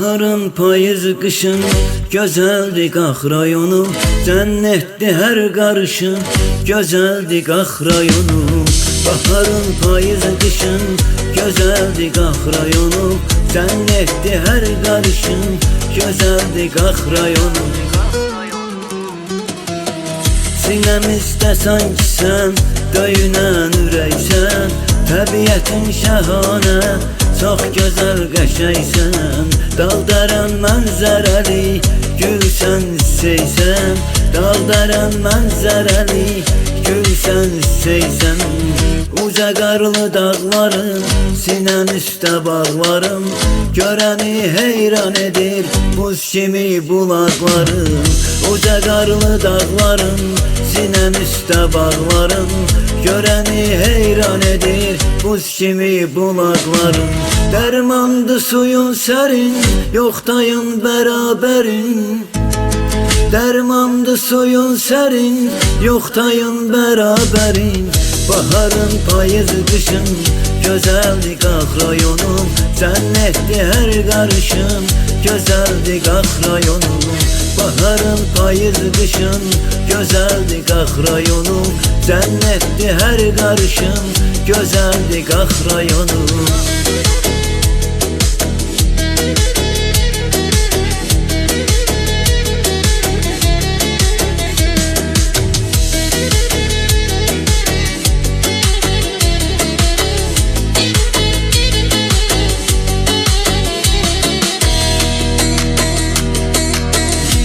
Baharın, payız, kışın güzeldi Qax rayonu. Cennetdi her karışın, güzeldi Qax rayonu. Baharın, payız, kışın güzeldi Qax rayonu. Cennetdi her karışın, güzeldi Qax rayonu. Sinemizde sanki sen döyünen ürəksən, təbiətin şəhanə, çox gözəl qəşəysən. Dağdaran mənzərəli, gülsən istəysən. Dağdaran mənzərəli, gülsən istəysən. Uca qarlı dağların, sinəm üstə bağlarım. Görəni heyran edir buz kimi bulaqlarım. Uca qarlı dağların, sinəm üstə bağlarım. Görəni heyran edir buz kimi bulaqlarım. Dərmandı suyun sərin, yoxdayın bərabərin. Dərmandı suyun sərin, yoxdayın bərabərin. Baharın, payız, qışın gözəldi Qax rayonum. Cənnətdi hər qarışın, gözəldi Qax rayonum. Baharın, payız, qışın gözəldi Qax rayonum. Cənnətdi hər qarışın, gözəldi Qax rayonum.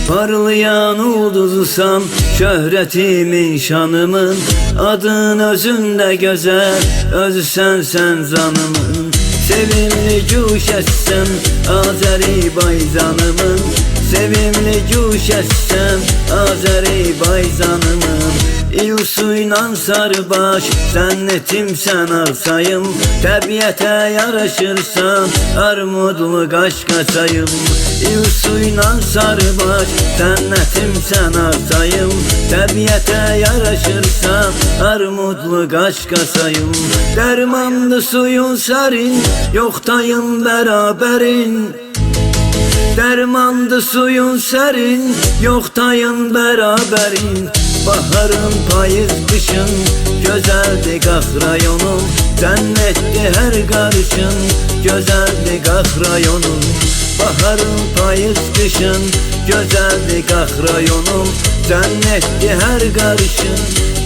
Parlayan ulduzusam, şöhretimin, şanımın. Adın özünde güzel, özsən sən canımın. Sevimli güş etsem, Azərbaycanımın. Sevimli güş etsem, Azərbaycanımın. İyusuyla sarbaş, cənnetimsən arsayım. Təbiətə yaraşırsan, armudlu qaş qaçayım. İyusuyla sarbaş, cənnetimsən arsayım. Təbiətə yaraşırsan, armudlu qaş qaçayım. Dərmandı suyun sərin, yoxdayın bərabərin. Dərmandı suyun sərin, yoxdayın bərabərin. Baharın, payız, qışın gözəldi Qax rayonum. Cənnətdi hər qarışın, gözəldi Qax rayonum. Baharın, payız, qışın gözəldi Qax rayonum. Cənnətdi hər qarışın,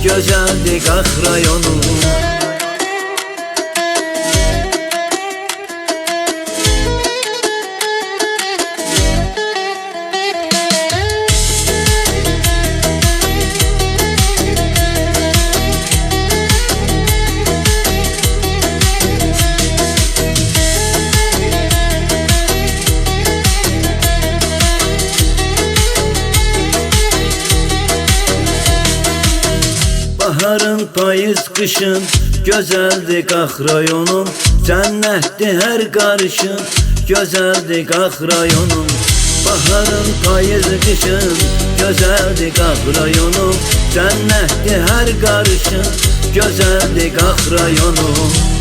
gözəldi Qax rayonum. Baharın, payız, qışın gözəldi Qax rayonum. Cənnətdi hər qarışın, gözəldi Qax rayonum. Baharın, payız, qışın gözəldi Qax rayonum. Cənnətdi hər qarışın, gözəldi Qax rayonum.